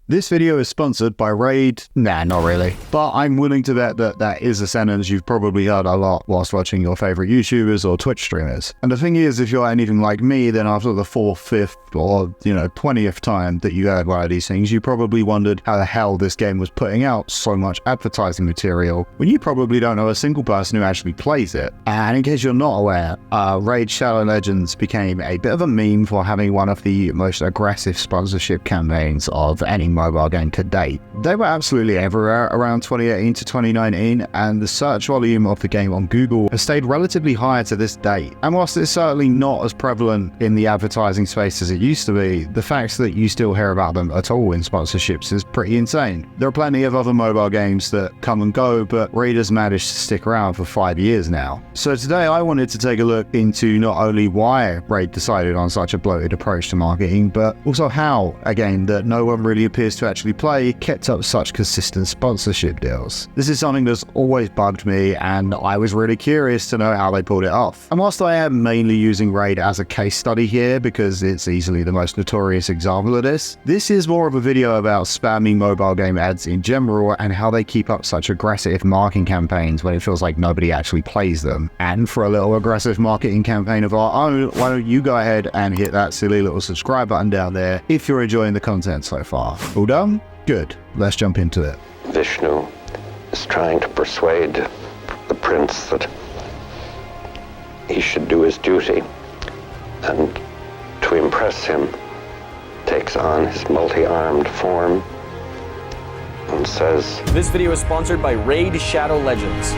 This video is sponsored by Raid. Nah, not really. But I'm willing to bet that that is a sentence you've probably heard a lot whilst watching your favorite YouTubers or Twitch streamers. And the thing is, if you're anything like me, then after the 4th, 5th, or 20th time that you heard one of these things, you probably wondered how the hell this game was putting out so much advertising material when you probably don't know a single person who actually plays it. And in case you're not aware, Raid Shadow Legends became a bit of a meme for having one of the most aggressive sponsorship campaigns of any mobile game to date. They were absolutely everywhere around 2018 to 2019, and the search volume of the game on Google has stayed relatively high to this date. And whilst it's certainly not as prevalent in the advertising space as it used to be, the fact that you still hear about them at all in sponsorships is pretty insane. There are plenty of other mobile games that come and go, but Raid has managed to stick around for 5 years now. So today I wanted to take a look into not only why Raid decided on such a bloated approach to marketing, but also how a game that no one really appears to actually play kept up such consistent sponsorship deals. This is something that's always bugged me, and I was really curious to know how they pulled it off. And whilst I am mainly using Raid as a case study here because it's easily the most notorious example of this is more of a video about spamming mobile game ads in general and how they keep up such aggressive marketing campaigns when it feels like nobody actually plays them. And for a little aggressive marketing campaign of our own, why don't you go ahead and hit that silly little subscribe button down there if you're enjoying the content so far. All done? Good. Let's jump into it. Vishnu is trying to persuade the prince that he should do his duty, and to impress him takes on his multi-armed form and says, "This video is sponsored by Raid Shadow Legends."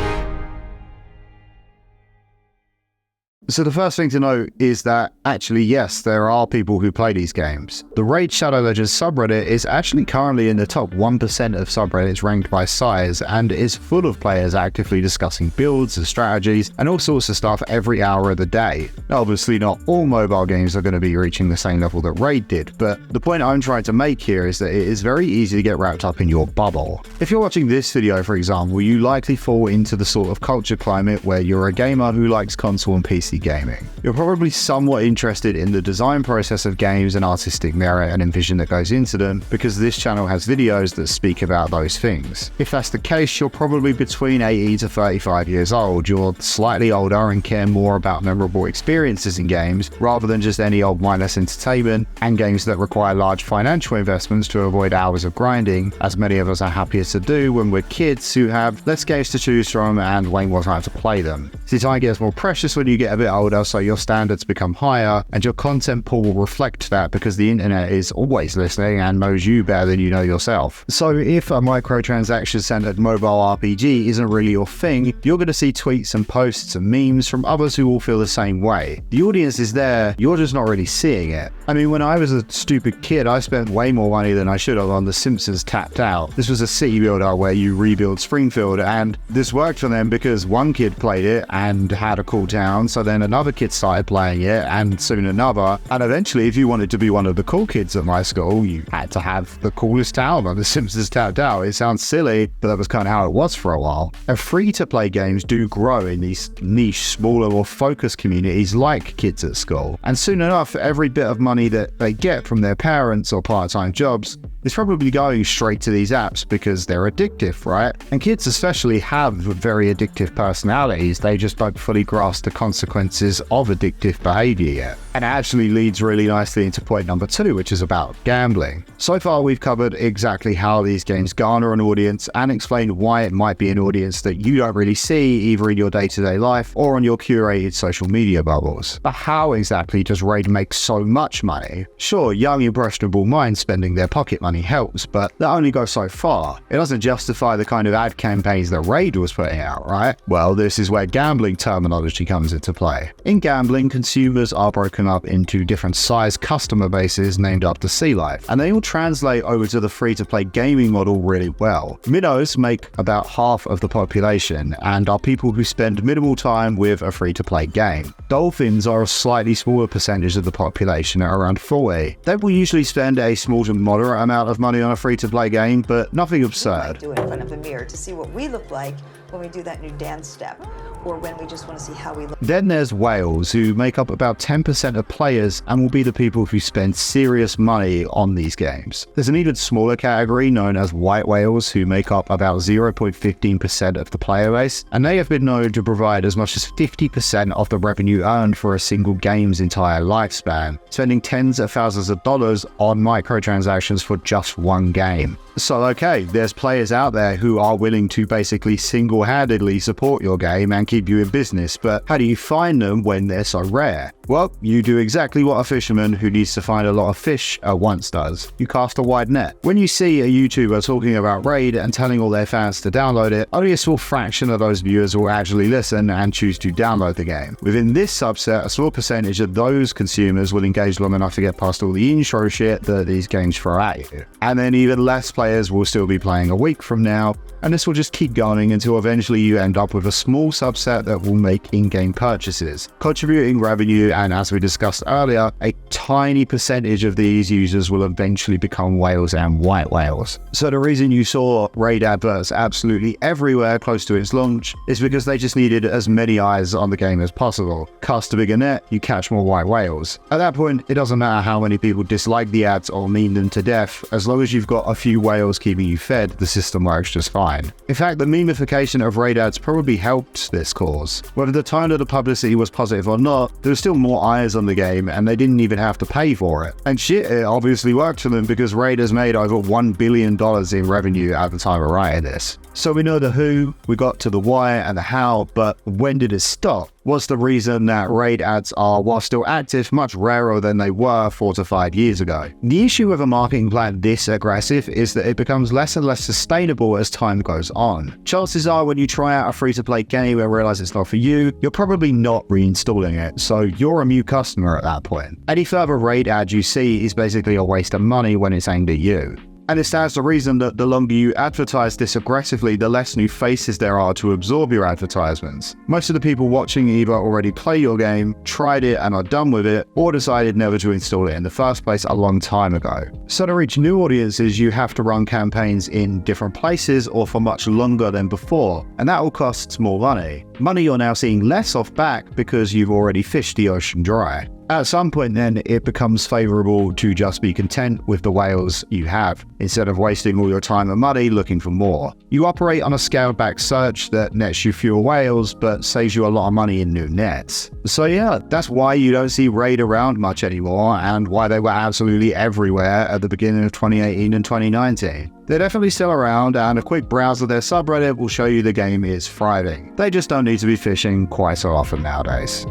So the first thing to note is that actually, yes, there are people who play these games. The Raid Shadow Legends subreddit is actually currently in the top 1% of subreddits ranked by size, and is full of players actively discussing builds and strategies and all sorts of stuff every hour of the day. Now, obviously not all mobile games are going to be reaching the same level that Raid did, but the point I'm trying to make here is that it is very easy to get wrapped up in your bubble. If you're watching this video, for example, you likely fall into the sort of culture climate where you're a gamer who likes console and PC gaming. You're probably somewhat interested in the design process of games and artistic merit and envision that goes into them because this channel has videos that speak about those things. If that's the case, you're probably between 80 to 35 years old. You're slightly older and care more about memorable experiences in games rather than just any old mindless entertainment, and games that require large financial investments to avoid hours of grinding, as many of us are happier to do when we're kids who have less games to choose from and way more time to play them. See, time gets more precious when you get a bit older, so your standards become higher and your content pool will reflect that because the internet is always listening and knows you better than you know yourself. So if a microtransaction centered mobile RPG isn't really your thing, you're going to see tweets and posts and memes from others who all feel the same way. The audience is there, you're just not really seeing it. I mean, when I was a stupid kid, I spent way more money than I should have on The Simpsons Tapped Out. This was a city builder where you rebuild Springfield, and this worked for them because one kid played it and had a cool town, so then another kid started playing it, and soon another, and eventually if you wanted to be one of the cool kids at my school, you had to have the coolest town on The Simpsons Tapped Out. It sounds silly, but that was kind of how it was for a while. And free-to-play games do grow in these niche, smaller, or focused communities like kids at school, and soon enough, every bit of money that they get from their parents or part-time jobs is probably going straight to these apps because they're addictive, right? And kids especially have very addictive personalities, they just don't fully grasp the consequences of addictive behavior yet. And it actually leads really nicely into point number 2, which is about gambling. So far we've covered exactly how these games garner an audience and explained why it might be an audience that you don't really see either in your day-to-day life or on your curated social media bubbles. But how exactly does Raid make so much money? Sure, young impressionable minds spending their pocket money helps, but that only goes so far. It doesn't justify the kind of ad campaigns that Raid was putting out, right? Well, this is where gambling terminology comes into play. In gambling, consumers are broken up into different size customer bases named after sea life, and they all translate over to the free-to-play gaming model really well. Minnows make about half of the population and are people who spend minimal time with a free-to-play game. Dolphins are a slightly smaller percentage of the population at around 40. They will usually spend a small to moderate amount of money on a free-to-play game, but nothing absurd. Do it in front of the mirror to see what we look like when we do that new dance step. or when we just want to see how we look. Then there's whales, who make up about 10% of players and will be the people who spend serious money on these games. There's an even smaller category known as white whales, who make up about 0.15% of the player base, and they have been known to provide as much as 50% of the revenue earned for a single game's entire lifespan, spending tens of thousands of dollars on microtransactions for just one game. So okay, there's players out there who are willing to basically single-handedly support your game and keep you in business, but how do you find them when they're so rare? Well, you do exactly what a fisherman who needs to find a lot of fish at once does. You cast a wide net. When you see a YouTuber talking about Raid and telling all their fans to download it, only a small fraction of those viewers will actually listen and choose to download the game. Within this subset, a small percentage of those consumers will engage long enough to get past all the intro shit that these games throw at you. And then even less players will still be playing a week from now, and this will just keep going until eventually you end up with a small subset that will make in-game purchases, contributing revenue, and as we discussed earlier, a tiny percentage of these users will eventually become whales and white whales. So the reason you saw Raid adverts absolutely everywhere close to its launch is because they just needed as many eyes on the game as possible. Cast a bigger net, you catch more white whales. At that point, it doesn't matter how many people dislike the ads or meme them to death, as long as you've got a few whales keeping you fed, the system works just fine. In fact, the memification of Raid ads probably helped this cause. Whether the tone of the publicity was positive or not, there was still more eyes on the game and they didn't even have to pay for it. And shit, it obviously worked for them because Raid has made over $1 billion in revenue at the time of writing this. So we know the who, we got to the why and the how, but when did it stop? What's the reason that Raid ads are, while still active, much rarer than they were 4 to 5 years ago? The issue with a marketing plan this aggressive is that it becomes less and less sustainable as time goes on. Chances are when you try out a free-to-play game and realize it's not for you, you're probably not reinstalling it, so you're a mute customer at that point. Any further Raid ad you see is basically a waste of money when it's aimed at you. And it stands to reason that the longer you advertise this aggressively, the less new faces there are to absorb your advertisements. Most of the people watching either already play your game, tried it and are done with it, or decided never to install it in the first place a long time ago. So to reach new audiences, you have to run campaigns in different places or for much longer than before, and that all costs more money. Money you're now seeing less of back because you've already fished the ocean dry. At some point then, it becomes favourable to just be content with the whales you have, instead of wasting all your time and money looking for more. You operate on a scaled back search that nets you fewer whales, but saves you a lot of money in new nets. So yeah, that's why you don't see Raid around much anymore, and why they were absolutely everywhere at the beginning of 2018 and 2019. They're definitely still around, and a quick browse of their subreddit will show you the game is thriving. They just don't need to be fishing quite so often nowadays.